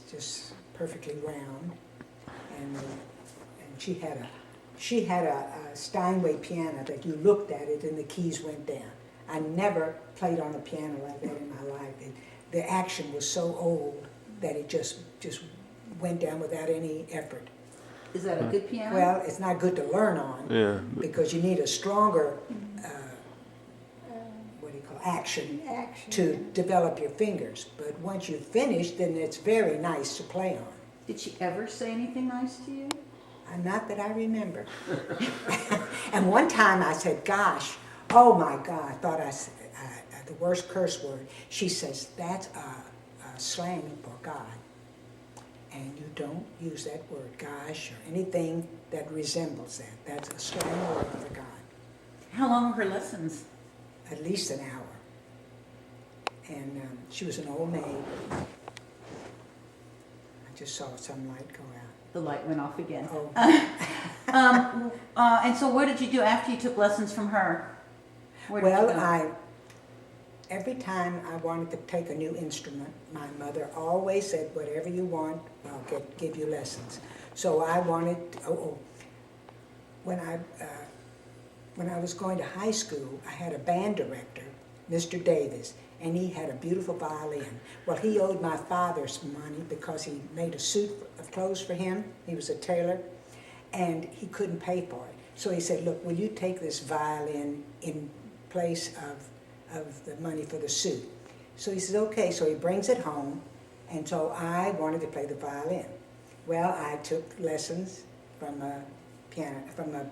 just perfectly round, and she had a Steinway piano that you looked at it and the keys went down. I never played on a piano like that in my life. The action was so old that it just went down without any effort. Is that a good piano? Well, it's not good to learn on because you need a stronger action to develop your fingers. But once you finish, then it's very nice to play on. Did she ever say anything nice to you? Not that I remember. And one time I said, gosh, oh my God, I thought I said the worst curse word. She says, that's a slang for God. And you don't use that word, gosh, or anything that resembles that. That's a slang word for God. How long were her lessons? At least an hour. And she was an old maid. I just saw some light go out. The light went off again. Oh. And so what did you do after you took lessons from her? Where did you go? Every time I wanted to take a new instrument, my mother always said, whatever you want, I'll give you lessons. So I wanted, when I was going to high school, I had a band director, Mr. Davis, and he had a beautiful violin. Well, he owed my father some money because he made a suit of clothes for him. He was a tailor, and he couldn't pay for it. So he said, look, will you take this violin in place of the money for the suit? So he says, okay. So he brings it home, and so I wanted to play the violin. Well, I took lessons from a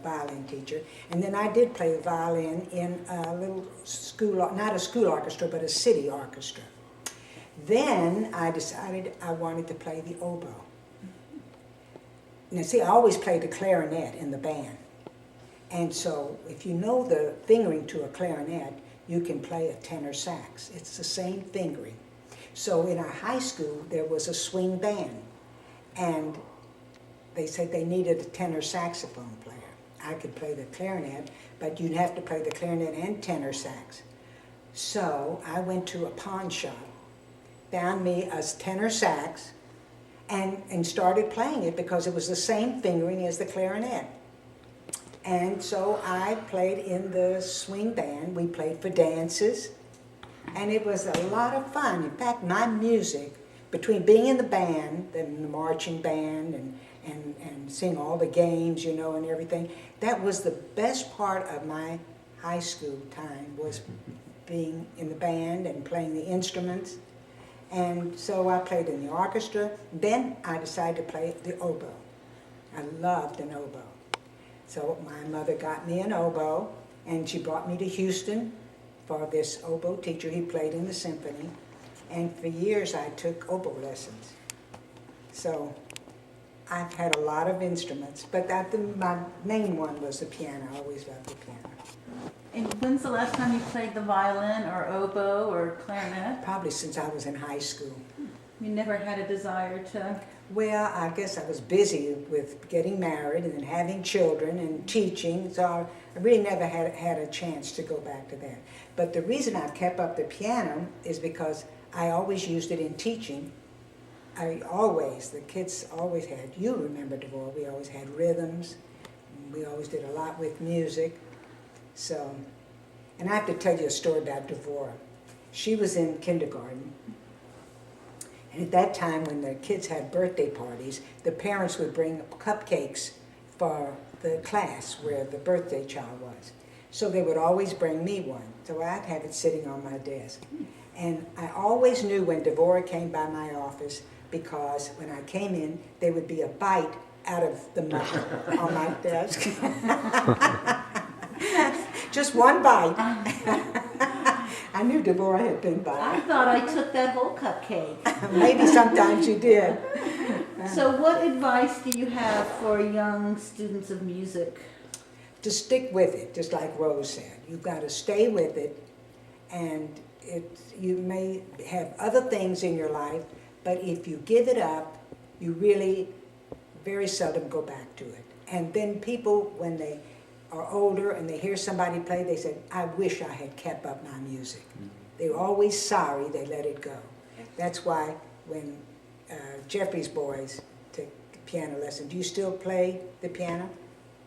violin teacher, and then I did play the violin in a little school, not a school orchestra, but a city orchestra. Then I decided I wanted to play the oboe. Now see, I always played the clarinet in the band, and so if you know the fingering to a clarinet, you can play a tenor sax. It's the same fingering. So in our high school, there was a swing band, and they said they needed a tenor saxophone player. I could play the clarinet, but you'd have to play the clarinet and tenor sax. So I went to a pawn shop, found me a tenor sax, and started playing it because it was the same fingering as the clarinet. And so I played in the swing band. We played for dances, and it was a lot of fun. In fact, my music, between being in the band, and the marching band, and seeing all the games, you know, and everything, that was the best part of my high school time, was being in the band and playing the instruments. And so I played in the orchestra. Then I decided to play the oboe. I loved an oboe. So my mother got me an oboe, and she brought me to Houston for this oboe teacher. He played in the symphony, and for years I took oboe lessons. So I've had a lot of instruments, but my main one was the piano. I always loved the piano. And when's the last time you played the violin or oboe or clarinet? Probably since I was in high school. You never had a desire to? Well, I guess I was busy with getting married and then having children and teaching, so I really never had a chance to go back to that. But the reason I've kept up the piano is because I always used it in teaching. The kids always had, you remember, Devorah, we always had rhythms. We always did a lot with music. So, and I have to tell you a story about Devorah. She was in kindergarten. And at that time, when the kids had birthday parties, the parents would bring cupcakes for the class where the birthday child was. So they would always bring me one. So I'd have it sitting on my desk. And I always knew when Devorah came by my office, because when I came in, there would be a bite out of the mug on my desk. Just one bite. I knew Devorah had been by. I thought I took that whole cupcake. Maybe sometimes you did. So what advice do you have for young students of music? To stick with it, just like Rose said. You've got to stay with it, and you may have other things in your life, but if you give it up, you really very seldom go back to it. And then people, when they are older and they hear somebody play, they say, I wish I had kept up my music. They're always sorry they let it go. That's why when Jeffrey's boys took piano lesson. Do you still play the piano?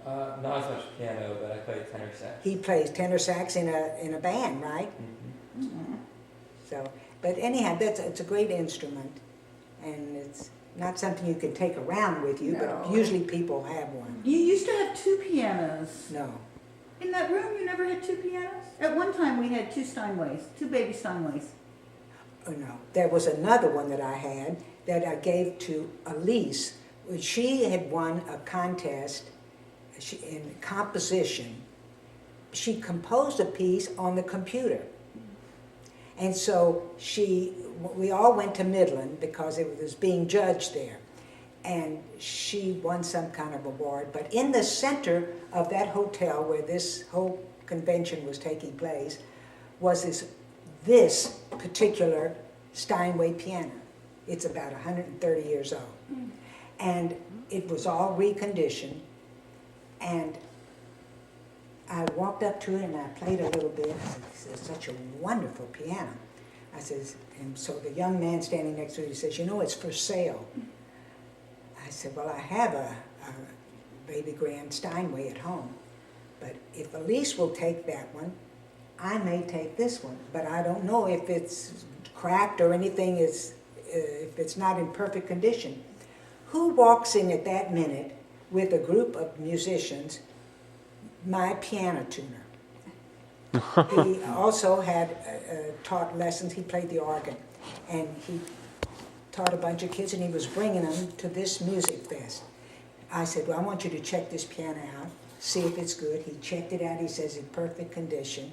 Not as much piano, but I play tenor sax. He plays tenor sax in a band, right? Mm-hmm. So, but anyhow, it's a great instrument, and it's not something you can take around with you, No. but usually people have one. You used to have 2 pianos. No. In that room, you never had 2 pianos? At one time, we had 2 Steinways, 2 baby Steinways. Oh, no. There was another one that I had that I gave to Elise. She had won a contest in composition. She composed a piece on the computer. And so we all went to Midland because it was being judged there. And she won some kind of award. But in the center of that hotel where this whole convention was taking place was this particular Steinway piano. It's about 130 years old. And it was all reconditioned. And I walked up to it and I played a little bit. I said, it's such a wonderful piano. I says, and so the young man standing next to it, he says, you know, it's for sale. I said, well, I have a baby grand Steinway at home. But if Elise will take that one, I may take this one. But I don't know if it's cracked or anything, if it's not in perfect condition. Who walks in at that minute with a group of musicians? My piano tuner. He also had taught lessons. He played the organ, and he taught a bunch of kids, and he was bringing them to this music fest. I said, well, I want you to check this piano out, see if it's good. He checked it out. He says in perfect condition.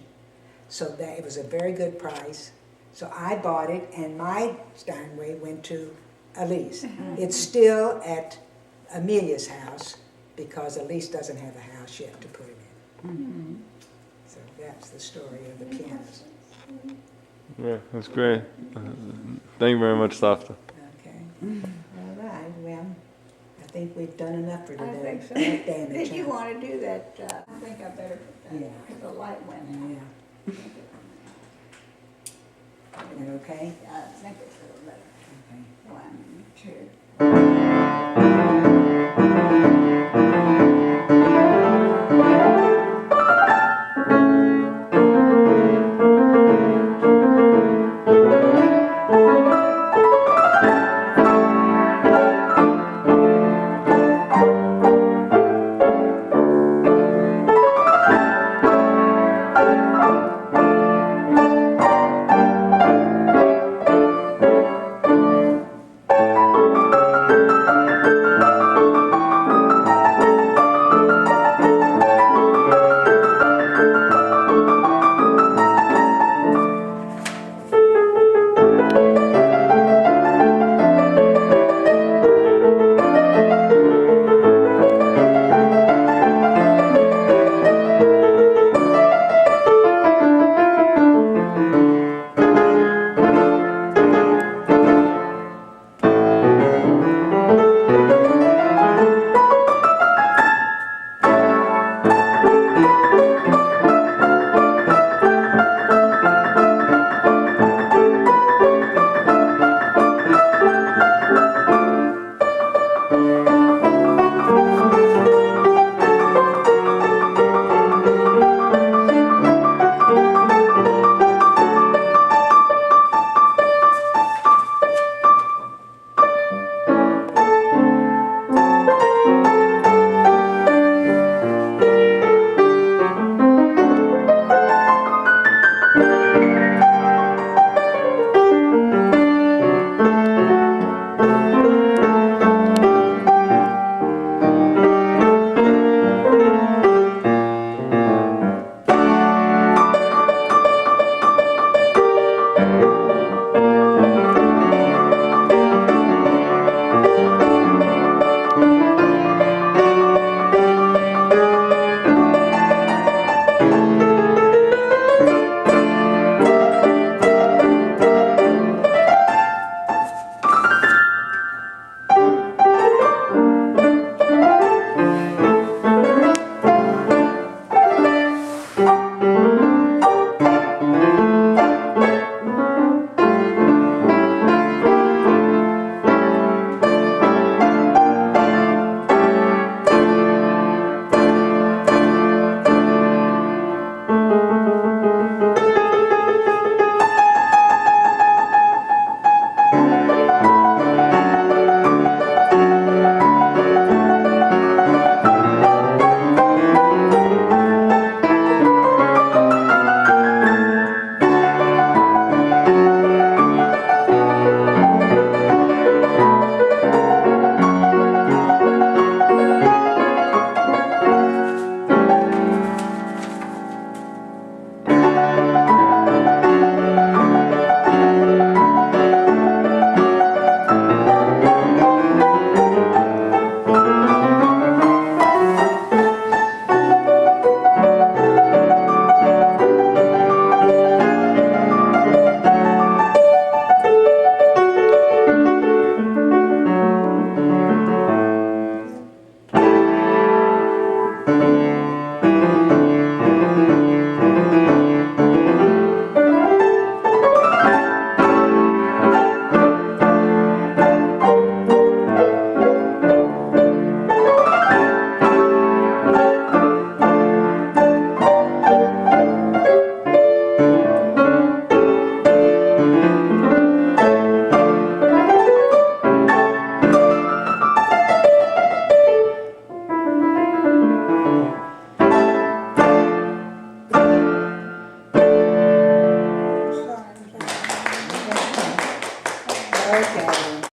So that it was a very good price. So I bought it, and my Steinway went to Elise. It's still at Amelia's house because Elise doesn't have a house yet to put it in. So that's the story of the pianos. Yeah, that's great. Thank you very much, Safta. Okay. All right. Well, I think we've done enough for I today. think so. That damage, Did you huh? want to do that? I think I better put that, Yeah. because the light went out. Yeah. Is that okay? I think it's a little better. Okay. 1, 2,